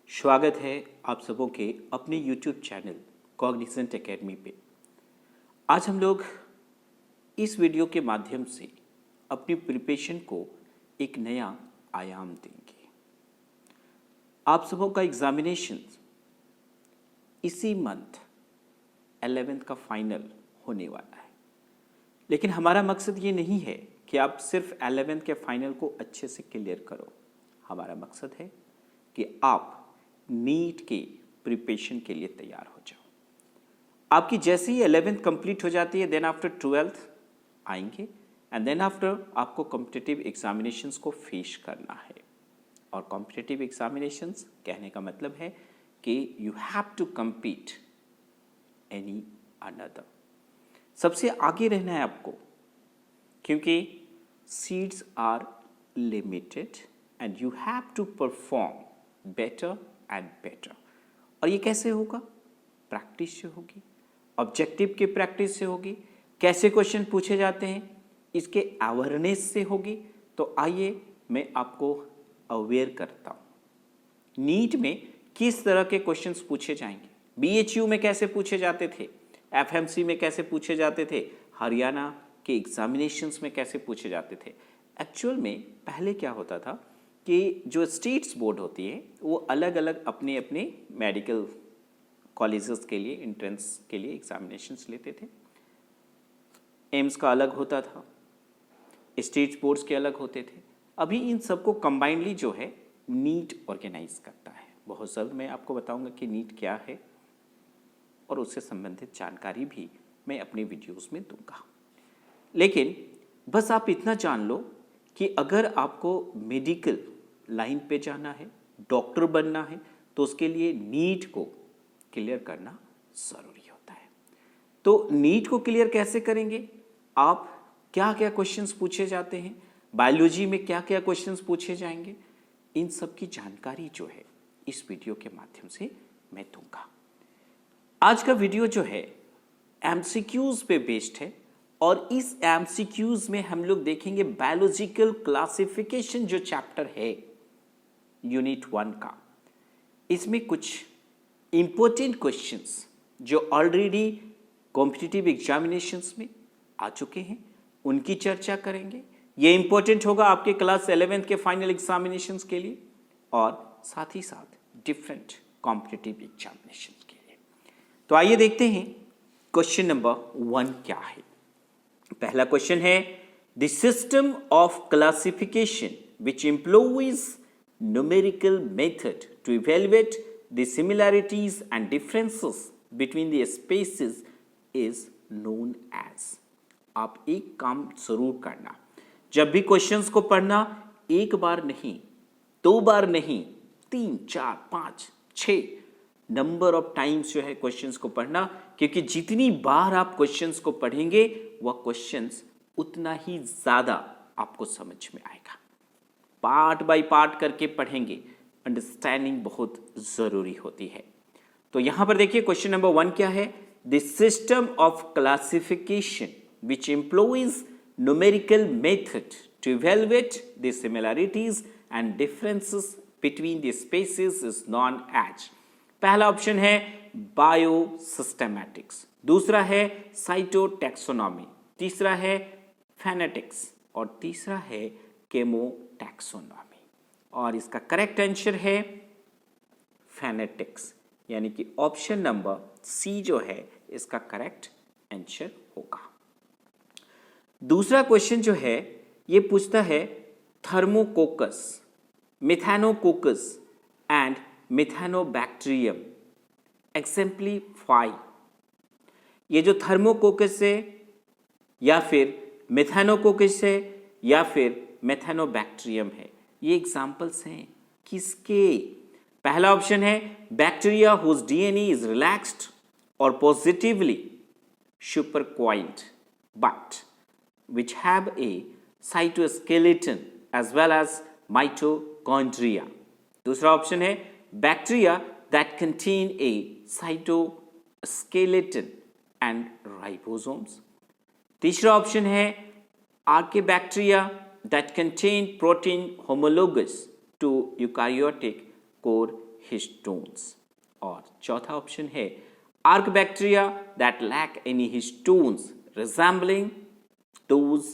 स्वागत है आप सबों के अपने YouTube चैनल कॉग्निसेंट एकेडमी पे। आज हम लोग इस वीडियो के माध्यम से अपनी प्रिपरेशन को एक नया आयाम देंगे। आप सबों का एग्जामिनेशन इसी मंथ 11th का फाइनल होने वाला है, लेकिन हमारा मकसद ये नहीं है कि आप सिर्फ 11th के फाइनल को अच्छे से क्लियर करो। हमारा मकसद है कि आप नीट के प्रिपरेशन के लिए तैयार हो जाओ। आपकी जैसे ही 11th कंप्लीट हो जाती है, देन आफ्टर 12th आएंगे एंड देन आफ्टर आपको कॉम्पिटिटिव एग्जामिनेशंस को फेस करना है। और कॉम्पिटिटिव एग्जामिनेशंस कहने का मतलब है कि you have to compete any another. सबसे आगे रहना है आपको, क्योंकि seats are limited and you have to perform better and better. और ये कैसे होगा? प्रैक्टिस से होगी, ऑब्जेक्टिव की प्रैक्टिस से होगी, कैसे क्वेश्चन पूछे जाते हैं इसके अवेयरनेस से होगी। तो आइए मैं आपको अवेयर करता हूँ नीट में किस तरह के क्वेश्चंस पूछे जाएंगे। बीएचयू में कैसे पूछे जाते थे, एफएमसी में कैसे पूछे जाते थे, हरियाणा के एग्जामिनेशंस में कैसे पूछे जाते थे। एक्चुअल में पहले क्या होता था कि जो स्टेट्स बोर्ड होती है वो अलग अलग अपने अपने मेडिकल कॉलेजेस के लिए एंट्रेंस के लिए एग्जामिनेशंस लेते थे। एम्स का अलग होता था, स्टेट्स बोर्ड्स के अलग होते थे। अभी इन सबको कंबाइंडली जो है नीट ऑर्गेनाइज करता है। बहुत जल्द मैं आपको बताऊंगा कि नीट क्या है और उससे संबंधित जानकारी भी मैं अपने वीडियोस में दूंगा। लेकिन बस आप इतना जान लो कि अगर आपको मेडिकल लाइन पे जाना है, डॉक्टर बनना है, तो उसके लिए नीट को क्लियर करना ज़रूरी होता है। तो नीट को क्लियर कैसे करेंगे? आप क्या क्या क्वेश्चंस पूछे जाते हैं, बायोलॉजी में क्या क्या क्वेश्चंस पूछे जाएंगे, इन सब की जानकारी जो है इस वीडियो के माध्यम से मैं दूंगा। आज का वीडियो जो है एमसीक्यूज पे बेस्ड है और इस एमसीक्यूज में हम लोग देखेंगे बायोलॉजिकल क्लासिफिकेशन जो चैप्टर है यूनिट 1 का। इसमें कुछ इंपॉर्टेंट क्वेश्चंस जो ऑलरेडी कॉम्पिटिटिव एग्जामिनेशंस में आ चुके हैं उनकी चर्चा करेंगे। ये इंपॉर्टेंट होगा आपके क्लास 11th के फाइनल एग्जामिनेशंस के लिए और साथ ही साथ डिफरेंट कॉम्पिटिटिव एग्जामिनेशंस के लिए। तो आइए देखते हैं क्वेश्चन नंबर 1 क्या है। पहला क्वेश्चन है the system of classification which employs numerical method to evaluate the similarities and differences between the species is known as. आप एक काम जरूर करना, जब भी क्वेश्चंस को पढ़ना एक बार नहीं, 2 बार नहीं, 3, 4, 5, 6 नंबर ऑफ टाइम्स जो है क्वेश्चंस को पढ़ना, क्योंकि जितनी बार आप क्वेश्चंस को पढ़ेंगे वह क्वेश्चंस उतना ही ज्यादा आपको समझ में आएगा। पार्ट बाय पार्ट करके पढ़ेंगे, अंडरस्टैंडिंग बहुत जरूरी होती है। तो यहां पर देखिए क्वेश्चन नंबर 1 क्या है। The system of classification which employs numerical method to evaluate the similarities and differences between the species is known as. पहला ऑप्शन है बायोसिस्टेमैटिक्स, दूसरा है साइटोटैक्सोनॉमी, तीसरा है फेनेटिक्स और तीसरा है केमोटैक्सोनॉमी। और इसका करेक्ट आंसर है फेनेटिक्स, यानी कि ऑप्शन नंबर सी जो है इसका करेक्ट आंसर होगा। दूसरा क्वेश्चन जो है ये पूछता है थर्मोकोकस, मिथैनोकोकस एंड मिथैनोबैक्टीरियम एक्जेम्प्लीफाई। ये जो थर्मोकोकस है या फिर मिथैनोकोकस है या फिर मिथैनोबैक्टीरियम है, ये एग्जाम्पल्स हैं किसके? पहला ऑप्शन है bacteria whose DNA is relaxed और positively supercoiled but which have a cytoskeleton as well as mitochondria. दूसरा ऑप्शन है bacteria that contain a cytoskeleton and ribosomes. तीसरा ऑप्शन है archaebacteria that contain protein homologous to eukaryotic core histones. और चौथा option है archaebacteria that lack any histones resembling those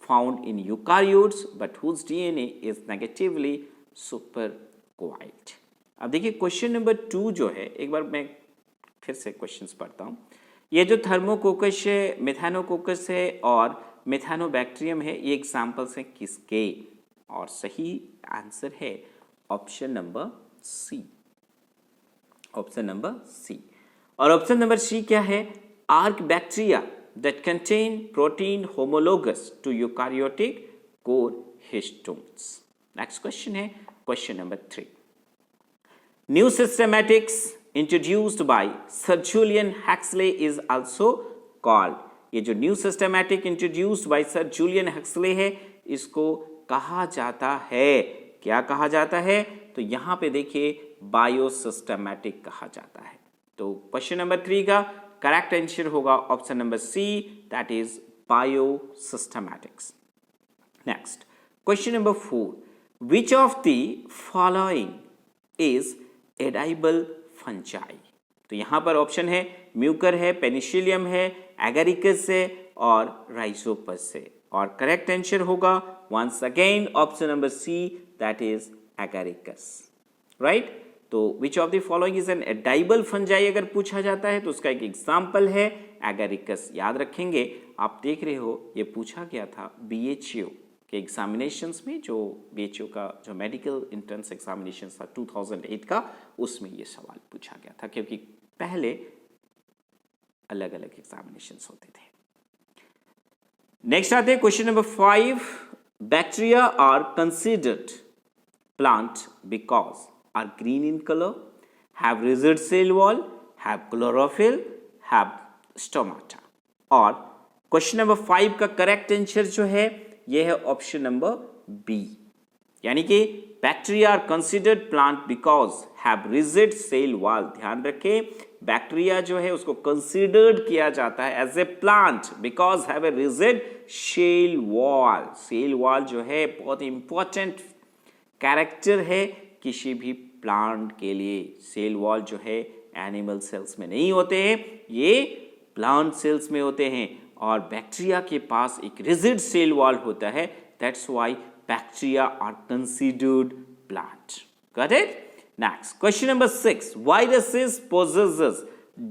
found in eukaryotes but whose DNA is negatively supercoiled। अब देखिए question number 2 जो है, एक बार मैं फिर से क्वेश्चंस पढ़ता हूँ। ये जो थर्मोकोकस है, मिथानोकोकस है और मिथानोबैक्टीरियम है, ये एग्जाम्पल्स हैं किसके? और सही आंसर है option number C. Option number C. और ऑप्शन नंबर सी क्या है? Archaebacteria that contain protein homologous to eukaryotic core histones। Next question है question number 3। New systematics introduced by Sir Julian Huxley is also called। ये जो new systematic introduced by Sir Julian Huxley है, इसको कहा जाता है, क्या कहा जाता है? तो यहाँ पे देखिए बायोसिस्टेमैटिक कहा जाता है। तो क्वेश्चन नंबर 3 का करेक्ट आंसर होगा option number C, that is biosystematics. Next question number 4, which of the following is edible fungi? तो यहां पर ऑप्शन है म्यूकर है, पेनिसिलियम है, एगारिकस है और राइजोपस है। और करेक्ट आंसर होगा once again option number C, that is Agaricus. Right? तो which of the following is an edible fungi अगर पूछा जाता है तो उसका एक एग्जाम्पल है एगारिकस। याद रखेंगे, आप देख रहे हो ये पूछा गया था BHU के एग्जामिनेशंस में, जो BHU का जो मेडिकल एंट्रेंस एग्जामिनेशन था 2008 का, उसमें ये सवाल पूछा गया था, क्योंकि पहले अलग अलग एग्जामिनेशंस होते थे। नेक्स्ट आते हैं question number 5, bacteria are considered plant because are green in color, have rigid cell wall, have chlorophyll, have stomata। और क्वेश्चन नंबर 5 का करेक्ट आंसर जो है ये है ऑप्शन नंबर बी, यानी कि bacteria are considered plant because have rigid cell wall. ध्यान रखें, बैक्टीरिया जो है उसको कंसिडर्ड किया जाता है as a plant because have a rigid cell wall. Cell wall जो है बहुत इंपॉर्टेंट कैरेक्टर है किसी भी प्लांट के लिए। सेल वॉल जो है एनिमल सेल्स में नहीं होते हैं, ये प्लांट सेल्स में होते हैं। और बैक्टीरिया के पास एक रिजिड सेल वॉल होता है, that's why bacteria are considered plant. Got it? Next question number 6, viruses possesses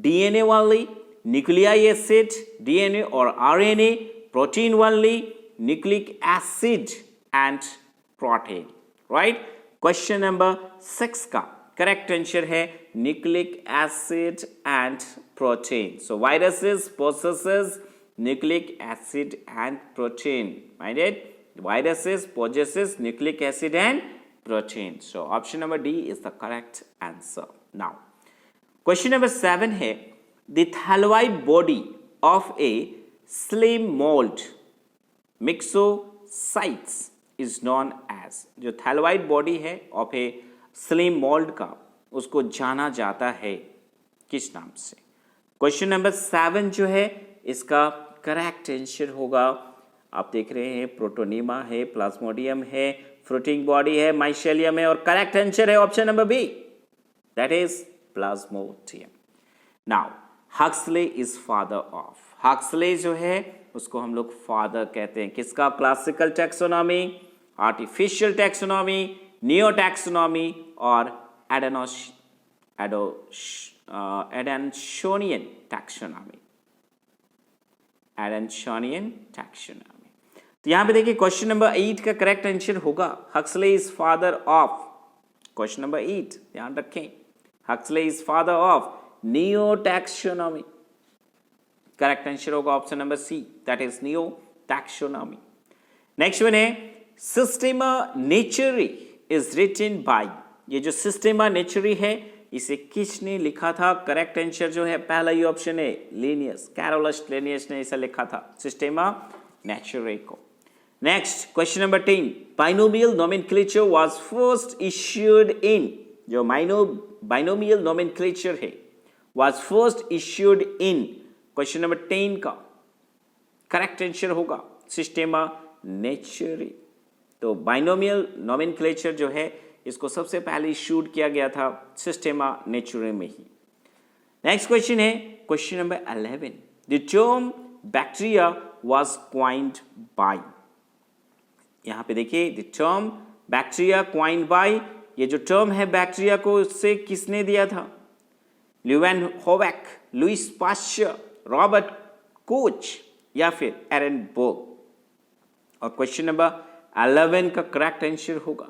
DNA only, nucleic acid, DNA or RNA, protein only, nucleic acid and protein। Right? Question number 6 का correct answer है nucleic acid and protein. So viruses possesses nucleic acid and protein। Mind it? Viruses possesses nucleic acid and protein। So option number D is the correct answer। Now question number 7 है the thalloid body of a slim mold myxocytes is known as। जो thalloid body है of A slim mould का, उसको जाना जाता है किस नाम से? क्वेश्चन नंबर 7 जो है इसका करेक्ट आंसर होगा, आप देख रहे हैं प्रोटोनीमा है, प्लाज्मोडियम है, फ्रूटिंग बॉडी है, माइसेलियम है और करेक्ट आंसर है option number B, that is Plasmodium. Now Huxley is father of. Huxley जो है उसको हम लोग फादर कहते हैं किसका? Classical taxonomy, artificial taxonomy, neo taxonomy और एडेंशोनियन टैक्सोनॉमी। एडेंशोनियन टैक्सोनॉमी। तो यहां पे देखिए क्वेश्चन नंबर 8 का करेक्ट आंसर होगा Huxley is father of. Question number 8 ध्यान रखें, Huxley is father of neo taxonomy. Correct answer होगा option number C, that is neo taxonomy. Next one है Systema Naturae is written by. ये जो सिस्टेमा नेचुरी है इसे किसने लिखा था? करेक्ट आंसर जो है पहला ही ऑप्शन है लिनियस, कैरोलस लिनियस ने इसे लिखा था सिस्टेमा नेचुरी को। Next question number 10, binomial nomenclature was first issued in. जो बाइनोमियल नोमेनक्लेचर है was first issued in. Question number 10 का करेक्ट आंसर होगा सिस्टेमा नेचुरी। तो बाइनोमियल नोमेनक्लेचर जो है इसको सबसे पहले शूट किया गया था सिस्टेमा नेचुरे में ही। नेक्स्ट क्वेश्चन है question number 11। The term bacteria was coined by, यहां पे देखिए the term bacteria coined by, ये जो टर्म है बैक्टीरिया को उससे किसने दिया था? ल्यूवेनहोवेक, लुईस पाश्चर, रॉबर्ट कोच या फिर एरेनबर्ग। और क्वेश्चन नंबर 11 का करेक्ट आंसर होगा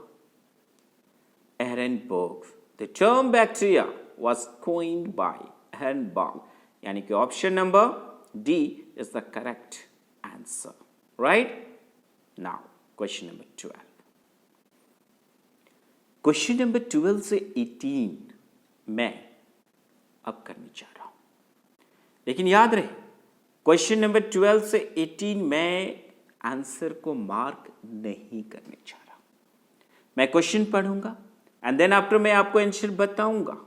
Ehrenberg. The term bacteria was coined by Ehrenberg, यानी कि option number D is the correct answer, right. Now question number 12। Question number 12 से 18 मैं अब करने जा रहा हूं, लेकिन याद रहे क्वेश्चन नंबर 12 से 18 मैं आंसर को मार्क नहीं करने जा रहा। मैं क्वेश्चन पढ़ूंगा एंड देन आफ्टर मैं आपको आंसर बताऊंगा,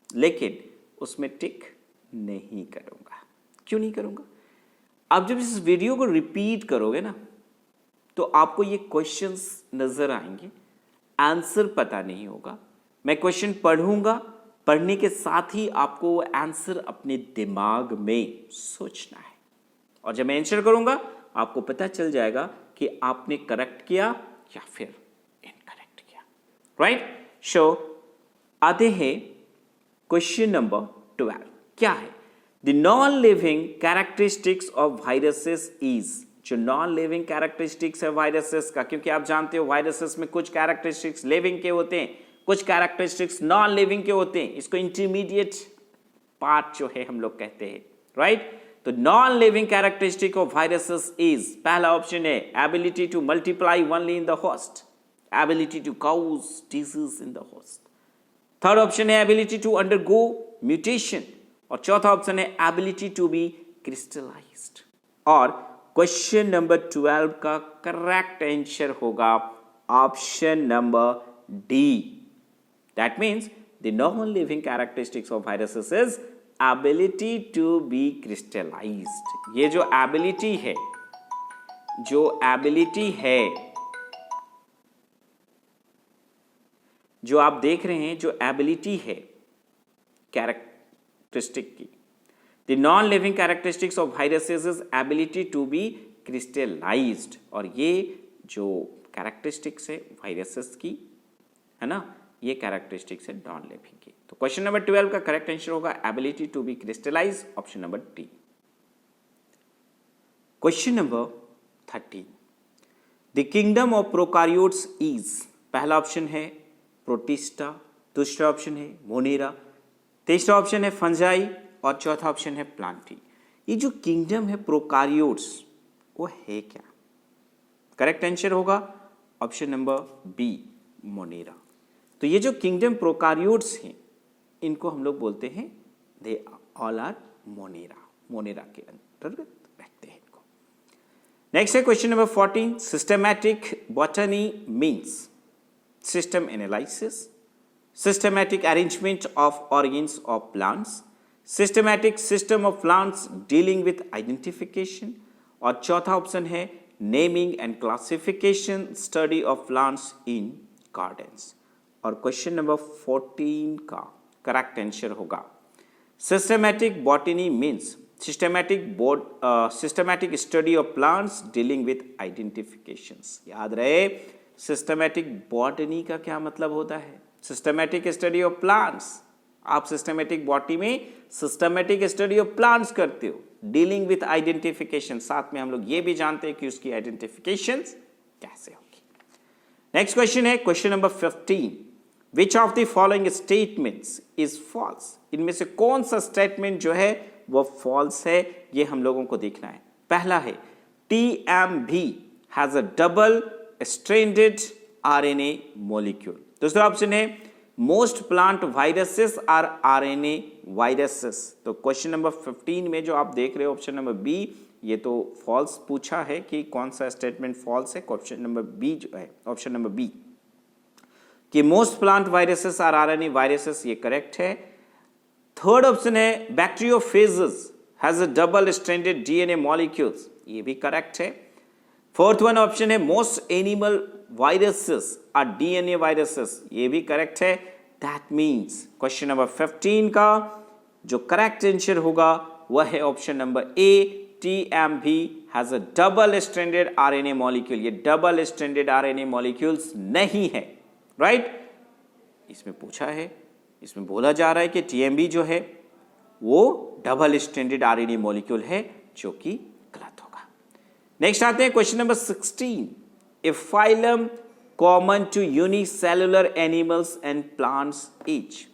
लेकिन उसमें टिक नहीं करूंगा। क्यों नहीं करूंगा? आप जब इस वीडियो को रिपीट करोगे ना तो आपको ये क्वेश्चंस नजर आएंगे, आंसर पता नहीं होगा। मैं क्वेश्चन पढ़ूंगा, पढ़ने के साथ ही आपको वो आंसर अपने दिमाग में सोचना है, और जब मैं आंसर करूंगा आपको पता चल जाएगा कि आपने करेक्ट किया या फिर इनकरेक्ट किया, राइट। सो आते हैं क्वेश्चन नंबर 12। क्या है? The non living characteristics of viruses is, जो नॉन लिविंग कैरेक्टरिस्टिक्स है वायरसेस का, क्योंकि आप जानते हो वायरसेस में कुछ कैरेक्टरिस्टिक्स लिविंग के होते हैं, कुछ कैरेक्टरिस्टिक्स नॉन लिविंग के होते हैं, इसको इंटरमीडिएट पार्ट जो है हम लोग कहते हैं, राइट। तो non living characteristic of viruses is, पहला ऑप्शन है ability to multiply only in the host, ability to cause disease in the host. Third option है एबिलिटी टू अंडरगो म्यूटेशन, और चौथा ऑप्शन है एबिलिटी टू बी क्रिस्टलाइज्ड। और question number 12 का correct answer होगा option number D. That means the non living characteristics of viruses is ability to be crystallized. ये जो ability है, जो एबिलिटी है जो आप देख रहे हैं, जो एबिलिटी है कैरेक्टरिस्टिक की, the non living characteristics of viruses is ability to be crystallized. और ये जो कैरेक्टरिस्टिक्स है वायरसेस की, है ना, ये कैरेक्टरिस्टिक्स है नॉन लिविंग की। तो क्वेश्चन नंबर 12 का करेक्ट आंसर होगा ability to be crystallize, option number D. Question number 13। The kingdom of prokaryotes is, पहला ऑप्शन है प्रोटिस्टा, दूसरा ऑप्शन है मोनेरा, तीसरा ऑप्शन है फंजाई और चौथा ऑप्शन है प्लांटी। ये जो किंगडम है प्रोकार्योट्स वो है क्या? करेक्ट आंसर होगा ऑप्शन नंबर बी मोनेरा। तो ये जो किंगडम प्रोकार्योट्स हैं इनको हम लोग बोलते हैं they all are Monera, Monera के अंतर्गत रखते हैं इनको। नेक्स्ट है question number 14। Systematic botany means system analysis, systematic arrangement of organs of plants, systematic system of plants dealing with identification, और चौथा ऑप्शन है naming and classification study of plants in gardens. और क्वेश्चन नंबर 14 का correct answer होगा systematic botany means systematic study of plants dealing with identifications. याद रहे systematic botany का क्या मतलब होता है? Systematic study of plants. आप सिस्टमैटिक बॉटनी में सिस्टमैटिक स्टडी ऑफ प्लांट्स करते हो, डीलिंग विथ आइडेंटिफिकेशन, साथ में हम लोग ये भी जानते हैं कि उसकी आइडेंटिफिकेशन कैसे होगी। नेक्स्ट क्वेश्चन है question number 15। Which of the following statements is false? इनमें से कौन सा स्टेटमेंट जो है वो फॉल्स है, ये हम लोगों को देखना है। पहला है TMB has a double stranded RNA molecule. दूसरा ऑप्शन है most plant viruses are RNA viruses. तो क्वेश्चन नंबर 15 में जो आप देख रहे हो ऑप्शन नंबर बी, ये तो फॉल्स पूछा है कि कौन सा स्टेटमेंट फॉल्स है। क्वेश्चन नंबर बी जो है ऑप्शन नंबर बी कि most plant viruses are RNA viruses, ये करेक्ट है। थर्ड ऑप्शन है bacteriophages has a double stranded DNA molecules, ये भी करेक्ट है। फोर्थ वन ऑप्शन है most animal viruses are DNA viruses, ये भी करेक्ट है. That means क्वेश्चन नंबर 15 का जो करेक्ट आंसर होगा वह है option number A. TMV has a double stranded RNA molecule. ये डबल स्ट्रैंडेड RNA molecules नहीं है, राइट? इसमें पूछा है, इसमें बोला जा रहा है कि TMV जो है वो डबल स्ट्रैंडेड RNA molecule है, जो कि गलत होगा. नेक्स्ट आते हैं question number 16. A phylum common to unicellular animals and plants is.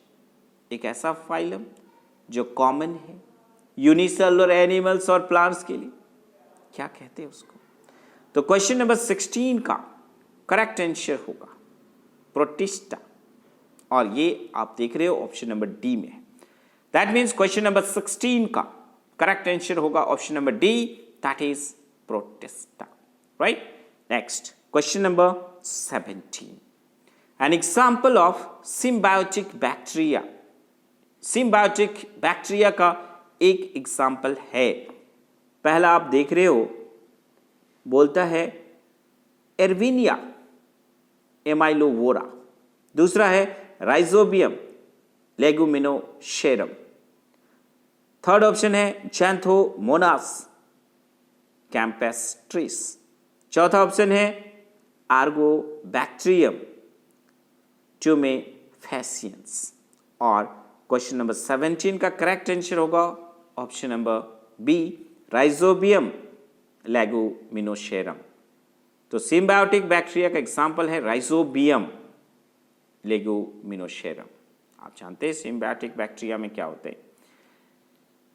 एक ऐसा फाइलम जो कॉमन है यूनिसेलुलर एनिमल्स और प्लांट्स के लिए, क्या कहते हैं उसको? तो क्वेश्चन नंबर 16 का करेक्ट आंसर होगा प्रोटिस्टा, और ये आप देख रहे हो ऑप्शन नंबर डी में है. दैट मीन्स क्वेश्चन नंबर 16 का करेक्ट आंसर होगा option number D, that is protista, right? Next question number 17. An example of symbiotic bacteria. Symbiotic bacteria का एक एग्जाम्पल है. पहला आप देख रहे हो, बोलता है एर्विनिया एमाइलोवोरा. दूसरा है राइजोबियम लेगुमिनोसेरम. थर्ड ऑप्शन है जैंथोमोनास कैम्पेस्ट्रिस. चौथा ऑप्शन है आर्गोबैक्टीरियम ट्यूमेफेसियंस. और क्वेश्चन नंबर 17 का करेक्ट आंसर होगा ऑप्शन नंबर बी, राइजोबियम लेगुमिनोसेरम. तो सिम्बायोटिक बैक्टीरिया का एग्जाम्पल है राइजोबियम लेगुमिनोसेरम. आप जानते हैं सिम्बायोटिक बैक्टीरिया में क्या होते हैं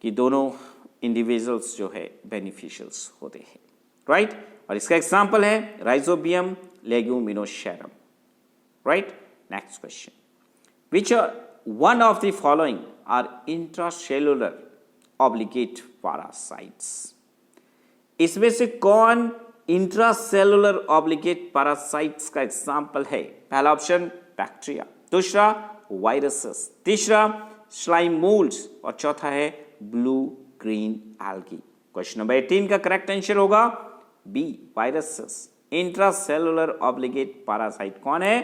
कि दोनों इंडिविजुअल्स जो है बेनिफिशियल्स होते हैं, राइट? और इसका एग्जाम्पल है Rhizobium leguminosarum, right? Next question. Which one of the following are intracellular obligate parasites. इसमें से कौन इंट्रासेलुलर ऑब्लिगेट पैरासाइट्स का एग्जाम्पल है? पहला ऑप्शन बैक्टीरिया, दूसरा वायरसेस, तीसरा स्लाइम मोल्ड्स, और चौथा है blue green algae. Question number 18 का करेक्ट आंसर होगा B, viruses. Intracellular obligate parasite कौन है?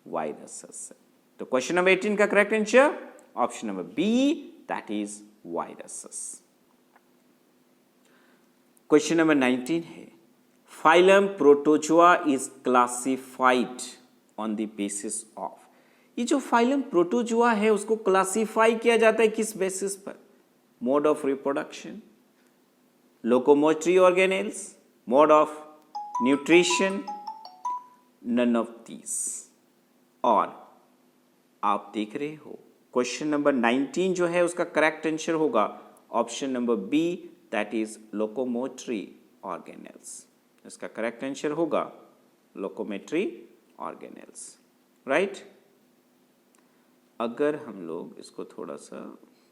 वायरसेस. तो क्वेश्चन नंबर 18 का correct answer option number B, that is viruses. Question number 19 है phylum protozoa is classified on the basis of. ये जो phylum protozoa है उसको क्लासिफाई किया जाता है किस बेसिस पर? Mode of reproduction, locomotory organelles, mode of nutrition, none of these. और आप देख रहे हो क्वेश्चन नंबर 19 जो है उसका करेक्ट आंसर होगा option number B, that is locomotory organelles. इसका करेक्ट आंसर होगा लोकोमोटरी ऑर्गेनेल्स, राइट? अगर हम लोग इसको थोड़ा सा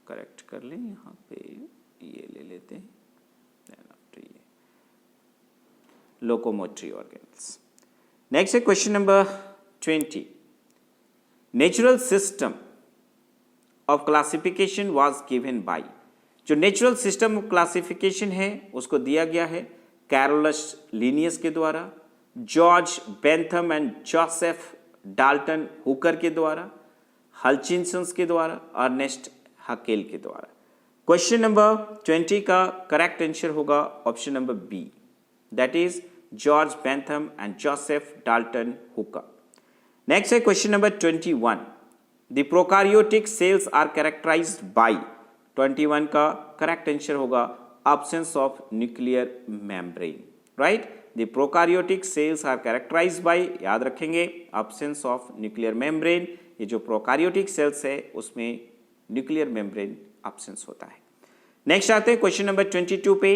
करेक्ट कर लें, यहाँ पे ये ले लेते हैं, ये लोकोमोटरी ऑर्गेनेल्स. नेक्स्ट है question number 20. Natural system of classification was given by. जो नेचुरल सिस्टम ऑफ क्लासिफिकेशन है उसको दिया गया है कैरोलस लिनियस के द्वारा, George Bentham and Joseph Dalton Hooker के द्वारा, हल्चिंसंस के द्वारा, अर्नेस्ट हकेल के द्वारा. क्वेश्चन नंबर 20 का करेक्ट आंसर होगा option number B, that is George Bentham and Joseph Dalton Hooker. Next है question number 21. The prokaryotic cells are characterised by. 21 का करेक्ट आंसर होगा absence of nuclear membrane, right? The prokaryotic cells are characterized by, याद रखेंगे, absence of nuclear membrane. ये जो prokaryotic cells है उसमें nuclear membrane absence होता है. नेक्स्ट आते हैं क्वेश्चन नंबर 22 पे.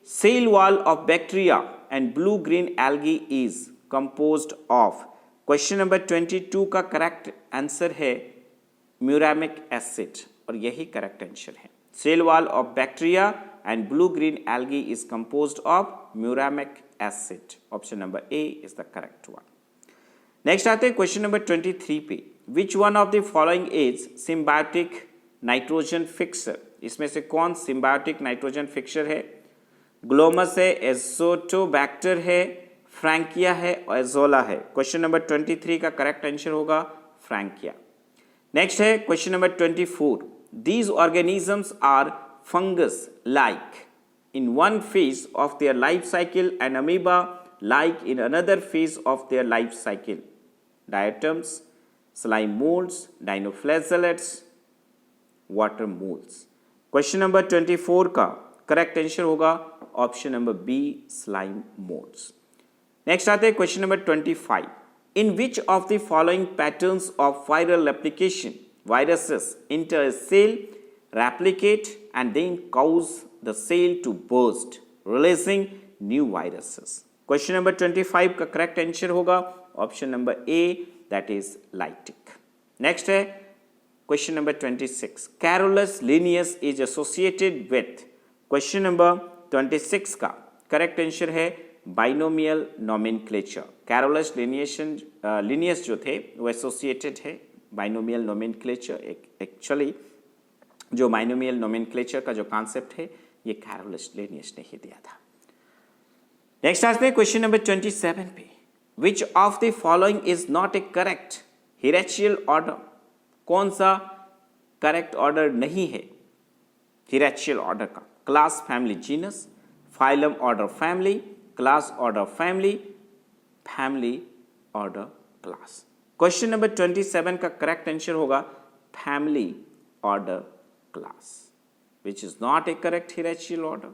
Cell wall of bacteria and blue green algae is composed of. Question number 22 का करेक्ट आंसर है म्यूरामिक एसिड, और यही करेक्ट आंसर है. Cell wall of bacteria and blue green algae is composed of muramic acid. Option number A is the correct one. Next आते हैं question number 23 पे. Which one of the following is symbiotic nitrogen fixer? इसमें से कौन symbiotic nitrogen fixer है? Glomus है, Azotobacter है, Frankia है, एजोला है। क्वेश्चन नंबर 23 का करेक्ट आंसर होगा फ्रैंकिया। नेक्स्ट है question number 24, these organisms are fungus like in one phase of their life cycle and amoeba like in another phase of their life cycle. Diatoms, slime molds, dinoflagellates, water moles. Question number 24 का correct answer होगा option number B, slime moulds. Next आते हैं question number 25, in which of the following patterns of viral application viruses enter a cell, replicate and then cause the cell to burst, releasing new viruses. Question number 25 का correct answer होगा option number A, that is Lytic. Next है question number 26. Carolus linnaeus is associated with. Question number 26 का correct answer है binomial nomenclature. Carolus linnaeus जो थे वो associated है binomial nomenclature. Actually जो binomial nomenclature का जो concept है ये कैरोलस लिनियस ने ही दिया था। नेक्स्ट आते हैं क्वेश्चन नंबर 27 पे, which of the following is not a correct hierarchical order? कौन सा करेक्ट ऑर्डर नहीं है हियरार्चिकल ऑर्डर का? Class, family, genus, phylum, order, family, class, order, family, family, order, class. Question number 27 का correct answer होगा family, order, class, which is not a correct hierarchical order.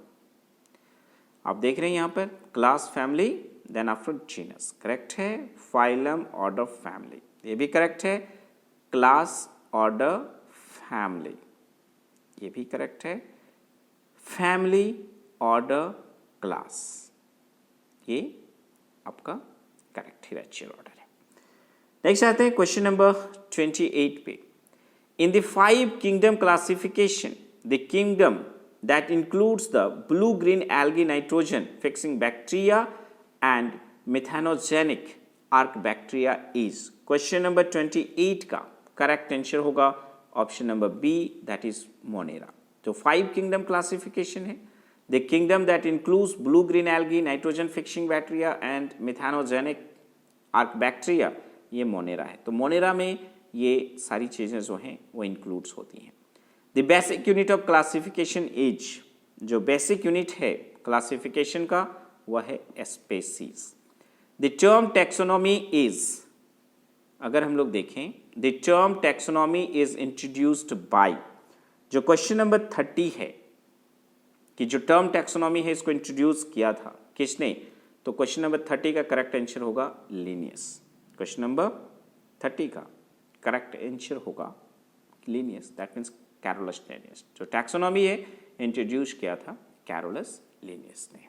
आप देख रहे हैं यहां पर class, family, then after genus, correct है। Phylum, order, family, ये भी करेक्ट है। क्लास, ऑर्डर, फैमिली, ये भी करेक्ट है। फैमिली, ऑर्डर, क्लास, ये आपका करेक्ट hierarchical order है। नेक्स्ट आते हैं क्वेश्चन नंबर 28 पे, in the 5 kingdom classification the kingdom that includes the blue-green algae nitrogen fixing bacteria and methanogenic archaebacteria is. Question number 28 का correct answer होगा option number B, that is Monera. तो 5 kingdom classification है, the kingdom that includes blue-green algae, nitrogen fixing bacteria and methanogenic archaebacteria, ये Monera है। तो Monera में ये सारी चीज़ें जो हैं वो includes होती हैं। The basic unit of classification is, जो basic unit है classification का वह है species. The term taxonomy is, अगर हम लोग देखें the term taxonomy is introduced by, जो क्वेश्चन नंबर 30 है कि जो term taxonomy है इसको इंट्रोड्यूस किया था किसने? तो क्वेश्चन नंबर 30 का करेक्ट आंसर होगा लिनियस। क्वेश्चन नंबर 30 का करेक्ट आंसर होगा Linnaeus, that means Carolus Linnaeus. जो टैक्सोनॉमी है इंट्रोड्यूस किया था कैरोलस लिनियस ने।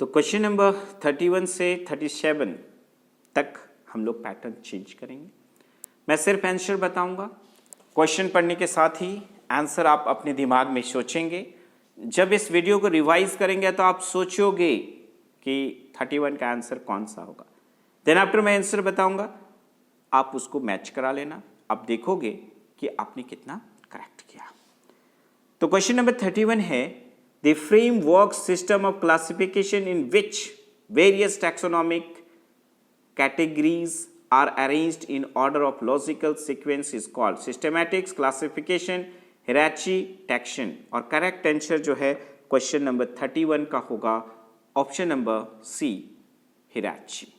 तो क्वेश्चन नंबर 31 से 37 तक हम लोग पैटर्न चेंज करेंगे। मैं सिर्फ आंसर बताऊंगा, क्वेश्चन पढ़ने के साथ ही आंसर आप अपने दिमाग में सोचेंगे। जब इस वीडियो को रिवाइज करेंगे तो आप सोचोगे कि 31 का आंसर कौन सा होगा। देन आफ्टर मैं आंसर बताऊंगा, आप उसको मैच करा लेना, आप देखोगे कि आपने कितना करेक्ट किया। तो क्वेश्चन नंबर 31 है, the framework system of classification in which various taxonomic categories are arranged in order of logical sequence is called systematics, classification, hierarchy, taxon. और करेक्ट आंसर जो है क्वेश्चन नंबर 31 का होगा option number C, hierarchy.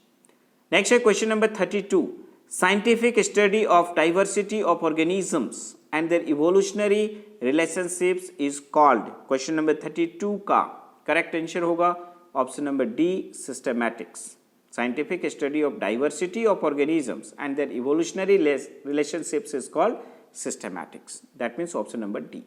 Next है question number 32, scientific study of diversity of organisms and their evolutionary relationships is called. Question number 32 का correct answer होगा option number D, systematics. Scientific study of diversity of organisms and their evolutionary relationships is called systematics. That means option number D.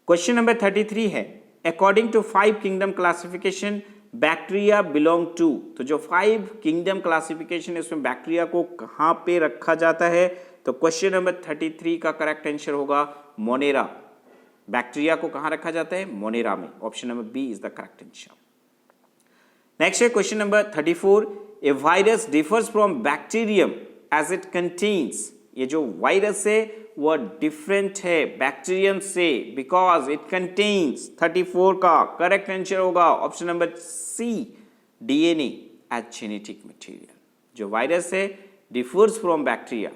Question number 33 है, according to 5 kingdom classification bacteria belong to. तो जो 5 kingdom classification है उसमें bacteria को कहां पे रखा जाता है? तो क्वेश्चन नंबर 33 का करेक्ट आंसर होगा मोनेरा। बैक्टीरिया को कहां रखा जाता है? मोनेरा में। Option number B is the correct answer. Next है question number 34, a virus differs from bacterium as it contains. ये जो वायरस है वह डिफरेंट है बैक्टीरियम से बिकॉज इट कंटेन्स 34 का करेक्ट आंसर होगा option number C DNA as genetic material. जो वायरस है डिफर्स फ्रॉम बैक्टीरिया,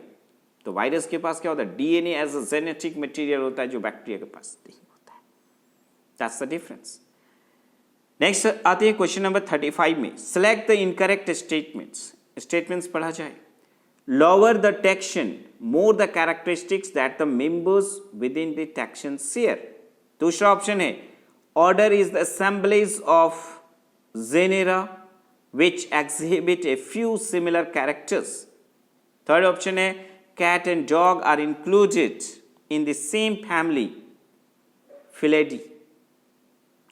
तो वायरस के पास क्या होता है DNA as a genetic material होता है जो बैक्टीरिया के पास नहीं होता है। That's the difference. नेक्स्ट आते हैं क्वेश्चन नंबर 35 में। Select the incorrect statements. Statements पढ़ा जाए। Lower the taxon more the characteristics that the members within the taxon share. दूसरा ऑप्शन है order is the assemblies of genera which exhibit a few similar characters. Third option है cat and dog are included in the same family, Felidae.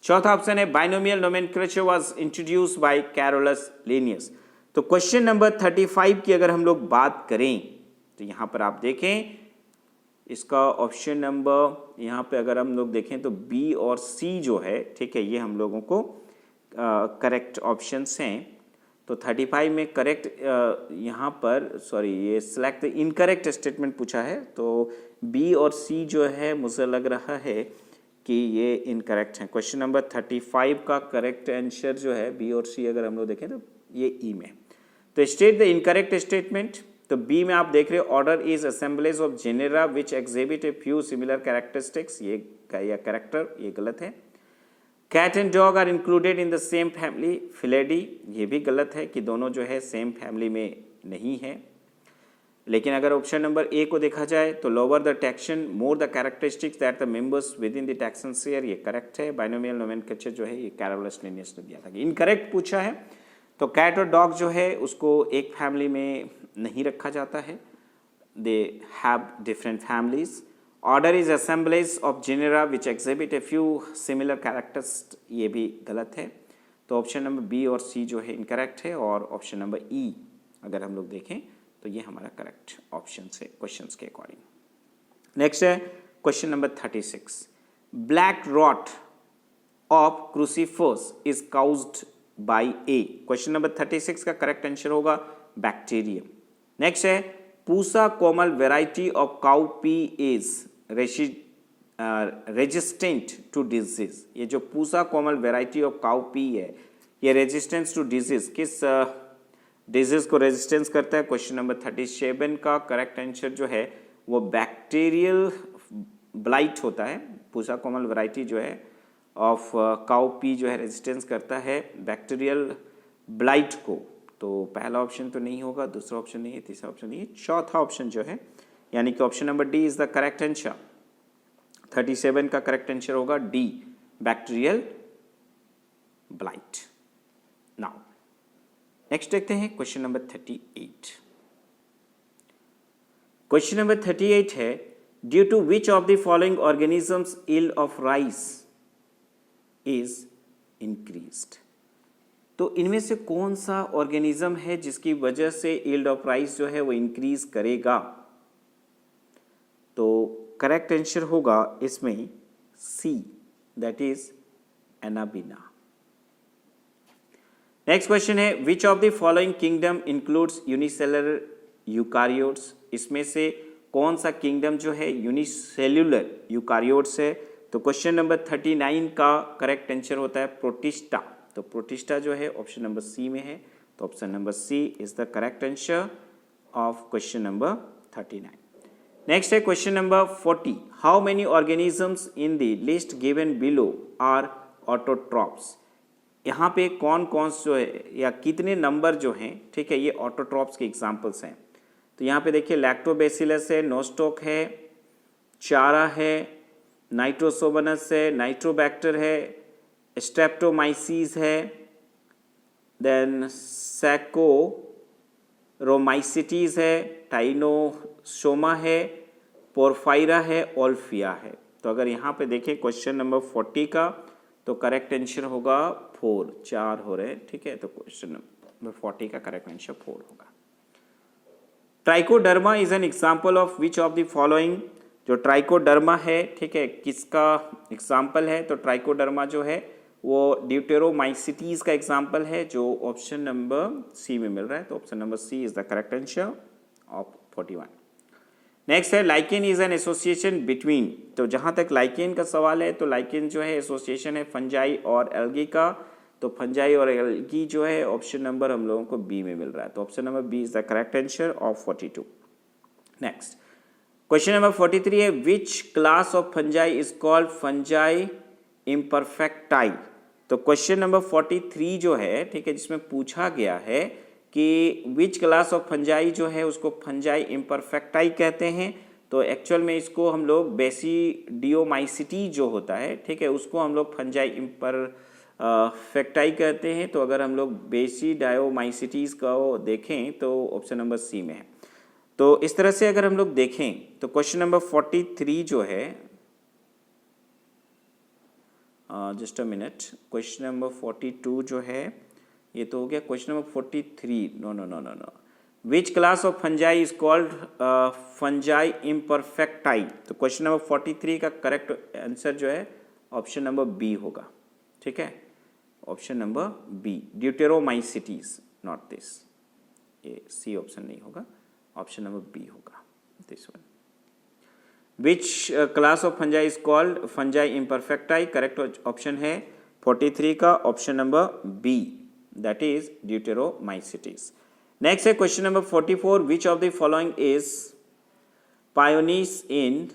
चौथा option है binomial nomenclature was introduced by Carolus Linnaeus. तो question number 35 की अगर हम लोग बात करें तो यहां पर आप देखें इसका ऑप्शन नंबर यहां पे अगर हम लोग देखें तो बी और सी जो है, ठीक है, ये हम लोगों को करेक्ट ऑप्शंस हैं। तो 35 में करेक्ट यहाँ पर सॉरी ये सिलेक्ट इनकरेक्ट स्टेटमेंट पूछा है, तो बी और सी जो है मुझे लग रहा है कि ये इनकरेक्ट है। क्वेश्चन नंबर 35 का करेक्ट आंसर जो है बी और सी अगर हम लोग देखें तो ये ई में। तो स्टेट द इनकरेक्ट स्टेटमेंट। तो बी में आप देख रहे हो order is assemblies of genera which exhibit a few similar characteristics, ये कैरेक्टर ये गलत है। Cat and dog are included in the same family, Felidae, ये भी गलत है कि दोनों जो है सेम फैमिली में नहीं है। लेकिन अगर ऑप्शन नंबर ए को देखा जाए तो lower the taxon more the characteristics that the members within the taxon share, ये करेक्ट है। बाइनोमियल नोमेनक्लेचर जो है ये कैरोलस लिनियस ने दिया था कि इनकरेक्ट पूछा है। तो कैट और डॉग जो है उसको एक फैमिली में नहीं रखा जाता है, they have different families. Order is assemblies of genera which exhibit a few similar characters, ये भी गलत है। तो ऑप्शन नंबर बी और सी जो है इनकरेक्ट है और ऑप्शन नंबर ई अगर हम लोग देखें तो ये हमारा करेक्ट ऑप्शन है क्वेश्चंस के अकॉर्डिंग। नेक्स्ट है question number 36। Black rot of crucifers is caused by a. Question number 36 का करेक्ट आंसर होगा बैक्टीरियम। नेक्स्ट है Pusa Komal variety of cowpea is resistant to disease. ये जो Pusa Komal variety of cowpea है ये resistance to disease किस disease को resistance करता है? क्वेश्चन नंबर 37 का करेक्ट आंसर जो है वो बैक्टीरियल ब्लाइट होता है। पूसा कोमल वेराइटी जो है ऑफ काउ पी जो है रेजिस्टेंस करता है बैक्टीरियल ब्लाइट को। तो पहला ऑप्शन तो नहीं होगा, दूसरा ऑप्शन नहीं है, तीसरा ऑप्शन नहीं है, चौथा ऑप्शन जो है यानी कि option number D is the correct answer. 37 का करेक्ट आंसर होगा D bacterial blight. Now next देखते हैं क्वेश्चन नंबर 38। क्वेश्चन नंबर 38 है due to which of the following organisms yield of rice is increased. तो इनमें से कौन सा ऑर्गेनिज्म है जिसकी वजह से यील्ड ऑफ राइस जो है वो इंक्रीज करेगा? तो करेक्ट आंसर होगा इसमें C, that is Anabaena. Next question है which of the following kingdom includes unicellular eukaryotes. इसमें से कौन सा किंगडम जो है यूनिसेल्युलर यूकारियोट्स है? तो क्वेश्चन नंबर 39 का करेक्ट आंसर होता है प्रोटिस्टा। तो प्रोटिस्टा जो है ऑप्शन नंबर सी में है, तो option number C is the correct answer of question number 39। Next है question number 40। How many organisms in the list given below are autotrophs. यहाँ पे कौन कौन जो है या कितने नंबर जो हैं, ठीक है, ये ऑटोट्रॉप्स के एग्जाम्पल्स हैं। तो यहाँ पे देखिए लैक्टोबैसिलस है, नोस्टोक है, चारा है, नाइट्रोसोमोनास है, नाइट्रोबैक्टर है, स्ट्रेप्टोमाइसीस है, देन सैकोरोमाइसिटीज है, टाइनोसोमा है, पोरफायरा है, ओल्फिया है। तो अगर यहाँ पे देखें क्वेश्चन नंबर 40 का तो करेक्ट आंसर होगा 4, 4 हो रहे हैं, ठीक है। तो क्वेश्चन नंबर 40 का करेक्ट आंसर 4 होगा। Trichoderma is an example of which of the following. जो ट्राइकोडर्मा है, ठीक है, किसका एग्जाम्पल है? तो ट्राइकोडर्मा जो है वो ड्यूटेरोमाइसिटीज का एग्जाम्पल है जो ऑप्शन नंबर सी में मिल रहा है। तो option number C is the correct answer of 41। Next है lichen is an association between, तो जहाँ तक लाइकेन का सवाल है तो लाइकेन जो है एसोसिएशन है फंजाई और एल्गी का, तो फंजाई और एल्गी जो है ऑप्शन नंबर हम लोगों को बी में मिल रहा है, तो option number B is the correct answer of 42। Next question number 43 है which class of fungi is called fungi imperfecti. तो क्वेश्चन नंबर 43 जो है, ठीक है, जिसमें पूछा गया है कि विच क्लास ऑफ फंजाई जो है उसको फंजाई इम्परफेक्टाई कहते हैं। तो एक्चुअल में इसको हम लोग बेसिडियोमाइसिटी जो होता है, ठीक है, उसको हम लोग फंजाई इम्परफेक्टाई कहते हैं। तो अगर हम लोग बेसिडायोमाइसिटीज को देखें तो ऑप्शन नंबर सी में है। तो इस तरह से अगर हम लोग देखें तो क्वेश्चन नंबर 43 जो है, just a minute, question number 42 जो है ये तो हो गया। Question number 43, no, which class of fungi is called fungi imperfecti. तो क्वेश्चन नंबर 43 का करेक्ट आंसर जो है ऑप्शन नंबर बी होगा, ठीक है, option number B, deuteromycetes, not this, ये सी ऑप्शन नहीं होगा, ऑप्शन नंबर बी होगा, this one. Which class of fungi is called fungi imperfecti, correct option है 43 का option number B, that is deuteromycetes. Next है question number 44, which of the following is pioneers in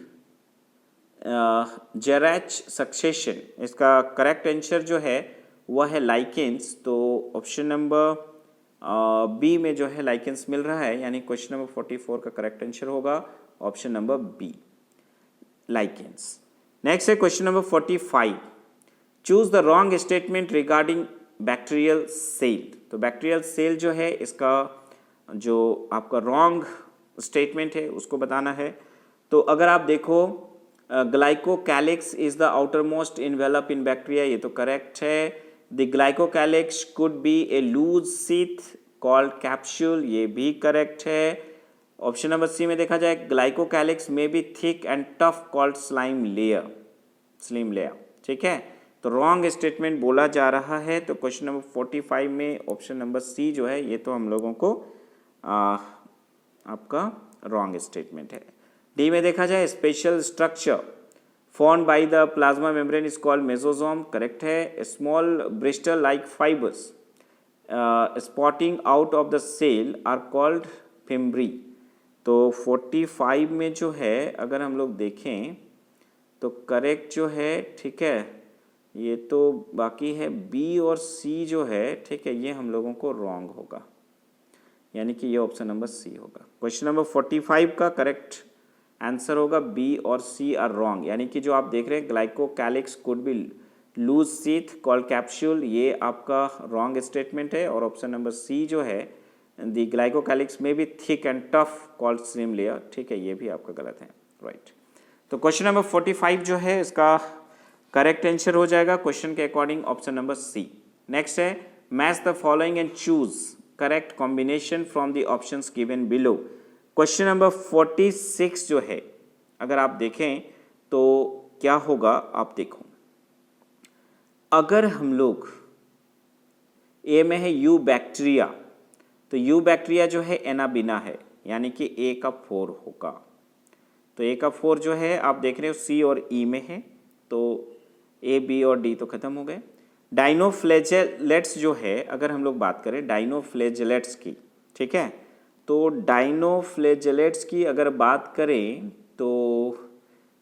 xerarch succession. इसका correct answer जो है वह है lichens, तो option number B में जो है लाइकेंस मिल रहा है, यानी क्वेश्चन नंबर 44 का करेक्ट आंसर होगा option number B, lichens. Next है question number 45, choose the wrong statement regarding bacterial cell. तो बैक्टीरियल सेल जो है इसका जो आपका रॉन्ग स्टेटमेंट है उसको बताना है। तो अगर आप देखो glycocalyx is the outermost envelope in bacteria, ये तो करेक्ट है। The glycocalyx could be a loose sheath called capsule, ये भी करेक्ट है। ऑप्शन नंबर सी में देखा जाए ग्लाइकोकैलिक्स में be thick and tough called slime layer, ठीक है। तो रॉन्ग स्टेटमेंट बोला जा रहा है, तो क्वेश्चन नंबर 45 में ऑप्शन नंबर सी जो है ये तो हम लोगों को आपका रॉन्ग स्टेटमेंट है। डी में देखा जाए special structure formed by the plasma membrane is called mesosome, correct है। Small bristle like fibres spotting out of the cell are called fimbri। तो 45 में जो है अगर हम लोग देखें तो करेक्ट जो है, ठीक है, ये तो बाकी है बी और सी जो है, ठीक है, ये हम लोगों को रॉन्ग होगा, यानी कि ये ऑप्शन नंबर सी होगा। क्वेश्चन नंबर 45 का करेक्ट आंसर होगा बी और सी आर रॉन्ग, यानी कि जो आप देख रहे हैं glycocalyx could be loose sheath called capsule, ये आपका रॉन्ग स्टेटमेंट है। और ऑप्शन नंबर सी जो है द ग्लाइकोकैलिक्स में भी thick and tough called slim layer, ठीक है, ये भी आपका गलत है, राइट। तो क्वेश्चन नंबर 45 जो है इसका करेक्ट आंसर हो जाएगा क्वेश्चन के according option number C. Next है match the following and choose correct combination from the options given below. Question number 46 जो है अगर आप देखें तो क्या होगा, आप देखो, अगर हम लोग ए में है यू बैक्टीरिया, तो यू बैक्टीरिया जो है एनाबिना है, यानी कि ए का 4 होगा। तो ए का 4 जो है आप देख रहे हो सी और ई में है, तो ए बी और डी तो खत्म हो गए। डाइनोफ्लैजेलेट्स जो है अगर हम लोग बात करें डाइनोफ्लैजेलेट्स की, ठीक है, तो डाइनोफ्लैजेलेट्स की अगर बात करें तो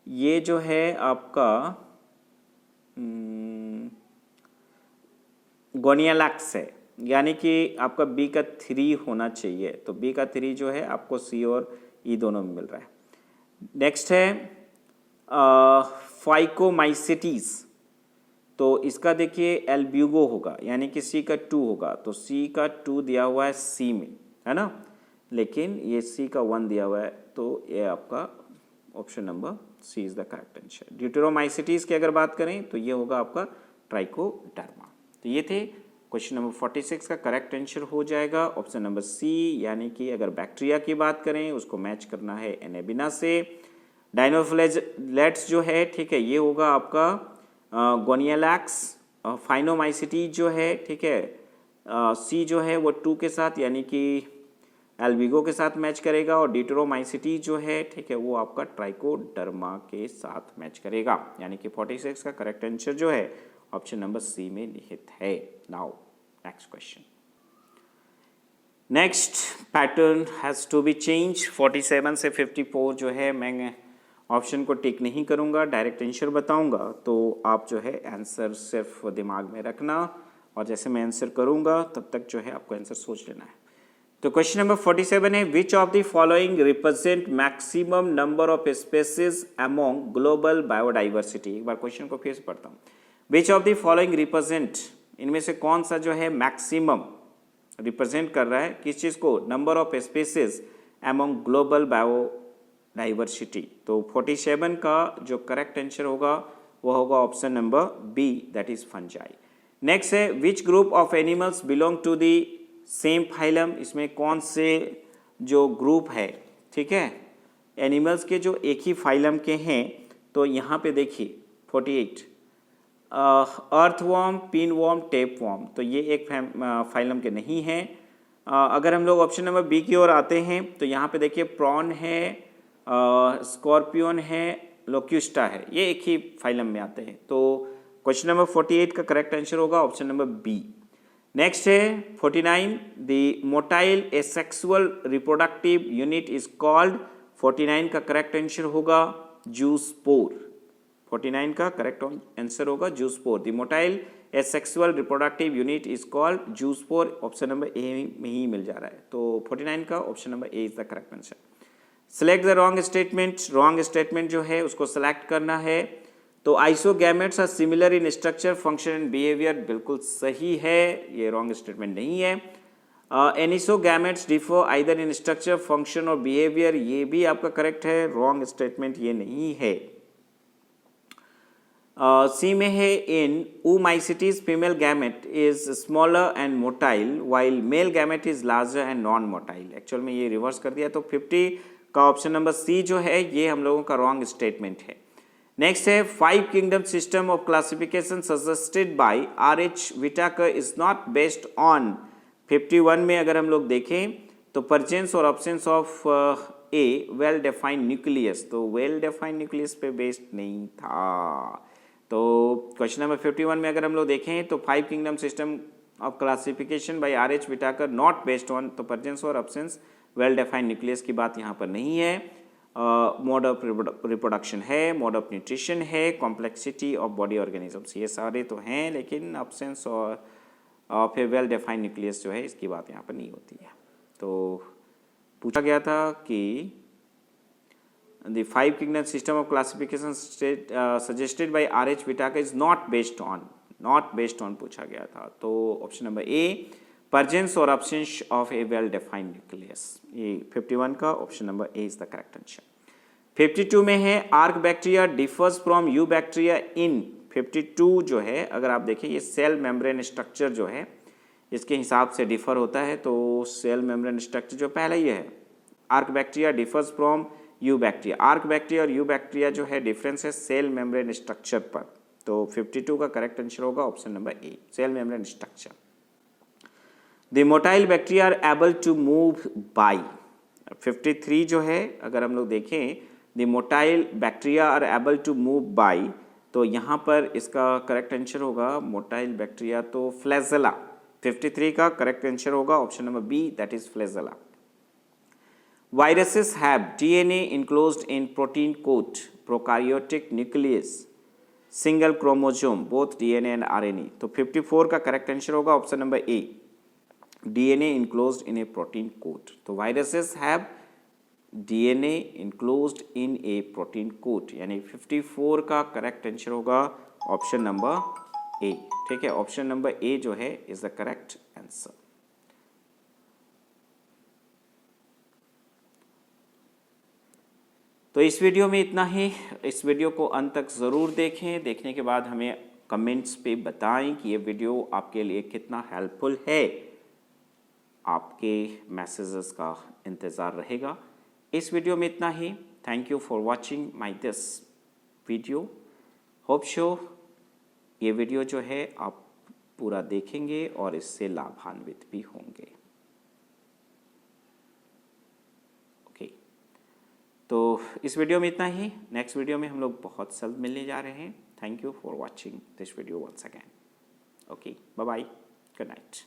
ये जो है आपका गोनियालैक्स है, यानी कि आपका बी का 3 होना चाहिए, तो बी का 3 जो है आपको सी और ई दोनों में मिल रहा है। नेक्स्ट है फाइकोमाइसिटीज, तो इसका देखिए एल्ब्यूगो होगा, यानी कि सी का 2 होगा, तो सी का 2 दिया हुआ है सी में, है ना, लेकिन ये सी का 1 दिया हुआ है, तो ये आपका option number C is the correct answer. Deuteromycetes की अगर बात करें तो ये होगा आपका ट्राइकोडर्मा। तो ये थे क्वेश्चन नंबर 46 का करेक्ट आंसर हो जाएगा ऑप्शन नंबर सी, यानी कि अगर बैक्टीरिया की बात करें उसको मैच करना है एनेबिना से। डाइनोफ्लैजेलेट्स जो है, ठीक है, ये होगा आपका गोनियालैक्स। फाइनोमाइसिटीज जो है, ठीक है, सी जो है वो 2 के साथ, यानी कि एल्बिगो के साथ मैच करेगा और डिट्रोमाइसिटी जो है, ठीक है, वो आपका ट्राइकोडर्मा के साथ मैच करेगा। यानी कि 46 का करेक्ट आंसर जो है ऑप्शन नंबर सी में निहित है। Now next question. Next pattern has to be change. 47 से 54 जो है मैं ऑप्शन को टिक नहीं करूंगा, डायरेक्ट आंसर बताऊंगा, तो आप जो है आंसर सिर्फ दिमाग में रखना और जैसे मैं आंसर करूंगा तब तक जो है आपको आंसर सोच लेना है। तो क्वेश्चन नंबर 47 है, which of the following represent maximum number of species among global biodiversity. एक बार क्वेश्चन को फिर से पढ़ता हूँ। विच ऑफ द फॉलोइंग रिप्रेजेंट, इनमें से कौन सा जो है मैक्सिमम रिप्रेजेंट कर रहा है किस चीज को, number of species among global biodiversity. तो 47 का जो करेक्ट आंसर होगा वो होगा option number B, that is fungi. Next है, which group of animals belong to the same phylum. इसमें कौन से जो ग्रुप है, ठीक है, एनिमल्स के जो एक ही फाइलम के हैं। तो यहाँ पे देखिए 48, अर्थवॉर्म, पिनवॉर्म, टेपवॉर्म, तो ये एक फाइलम के नहीं हैं। अगर हम लोग ऑप्शन नंबर बी की ओर आते हैं तो यहाँ पे देखिए प्रॉन है, स्कॉर्पियन है, लोक्यूस्टा है, ये एक ही फाइलम में आते हैं। तो क्वेश्चन नंबर 48 का करेक्ट आंसर होगा ऑप्शन नंबर बी। नेक्स्ट है 49, the motile asexual reproductive unit is called. 49 का करेक्ट आंसर होगा जूस्पोर। 49 का करेक्ट आंसर होगा zoospore. The motile asexual reproductive unit is called zoospore. Option number ए में ही मिल जा रहा है, तो 49 का option number A is the correct answer. Select the wrong statement. Wrong statement जो है उसको सिलेक्ट करना है। तो isogametes are similar in structure, function and behaviour, बिल्कुल सही है, ये रॉन्ग स्टेटमेंट नहीं है। Anisogametes differ either in structure, function और बिहेवियर, ये भी आपका करेक्ट है, रॉन्ग स्टेटमेंट ये नहीं है। सी में है, इन oomacetes female gamete is smaller and motile while male gamete is larger and non motile. Actual में ये रिवर्स कर दिया, तो 50 का ऑप्शन नंबर सी जो है ये हम लोगों का रॉन्ग स्टेटमेंट है। नेक्स्ट है, 5 kingdom system of classification suggested by R H. Whittaker is not based on. 51 में अगर हम लोग देखें तो परजेंस और options of a well defined nucleus, तो वेल डिफाइंड न्यूक्लियस पे बेस्ड नहीं था। तो क्वेश्चन नंबर 51 में अगर हम लोग देखें तो 5 kingdom system of classification by R H. Whittaker not based on, तो परजेंस और ऑप्शंस वेल डिफाइंड न्यूक्लियस की बात यहाँ पर नहीं है। मोड ऑफ रिप्रोडक्शन है, मोड ऑफ न्यूट्रिशन है, कॉम्प्लेक्सिटी ऑफ बॉडी ऑर्गेनिजम्स, ये सारे तो हैं, लेकिन ऑप्शंस और फिर वेल डिफाइंड न्यूक्लियस जो है इसकी बात यहाँ पर नहीं होती है। तो पूछा गया था कि the 5 kingdom system of classification suggested by R.H. Whitaker is not based on पूछा गया था। तो ऑप्शन नंबर ए, परजेंस और options of a well defined nucleus, ये 51 का option number A is the correct answer. 52 में है, arc bacteria differs from you bacteria इन। 52 जो है अगर आप देखें ये सेल मेम्ब्रेन स्ट्रक्चर जो है इसके हिसाब से डिफर होता है। तो सेल मेम्ब्रेन स्ट्रक्चर जो पहला ही है, arc bacteria differs from you bacteria. Arc bacteria और यू बैक्टीरिया जो है डिफरेंस है सेल मेम्ब्रेन स्ट्रक्चर पर। तो 52 का करेक्ट आंसर होगा option number A, cell membrane structure. The motile bacteria are able to move by. 53 जो है अगर हम लोग देखें, the motile bacteria are able to move by, तो यहाँ पर इसका करेक्ट आंसर होगा मोटाइल बैक्टीरिया तो फ्लैजेला। 53 का करेक्ट आंसर होगा option number B, that is flagella. Viruses have DNA enclosed in protein coat, prokaryotic nucleus, single chromosome, both DNA and RNA. तो 54 का करेक्ट आंसर होगा option number A, DNA enclosed in a protein coat. तो viruses have DNA enclosed in a protein coat, यानी 54 का correct answer होगा option number ए। ठीक है, option number ए जो है इज द करेक्ट आंसर। तो इस वीडियो में इतना ही। इस वीडियो को अंत तक ज़रूर देखें, देखने के बाद हमें कमेंट्स पे बताएं कि ये वीडियो आपके लिए कितना हेल्पफुल है। आपके मैसेजेस का इंतज़ार रहेगा। इस वीडियो में इतना ही। Thank you for watching my this video. Hope so ये वीडियो जो है आप पूरा देखेंगे और इससे लाभान्वित भी होंगे। तो इस वीडियो में इतना ही। नेक्स्ट वीडियो में हम लोग बहुत जल्द मिलने जा रहे हैं। Thank you for watching this video once again. Okay, bye bye, good night.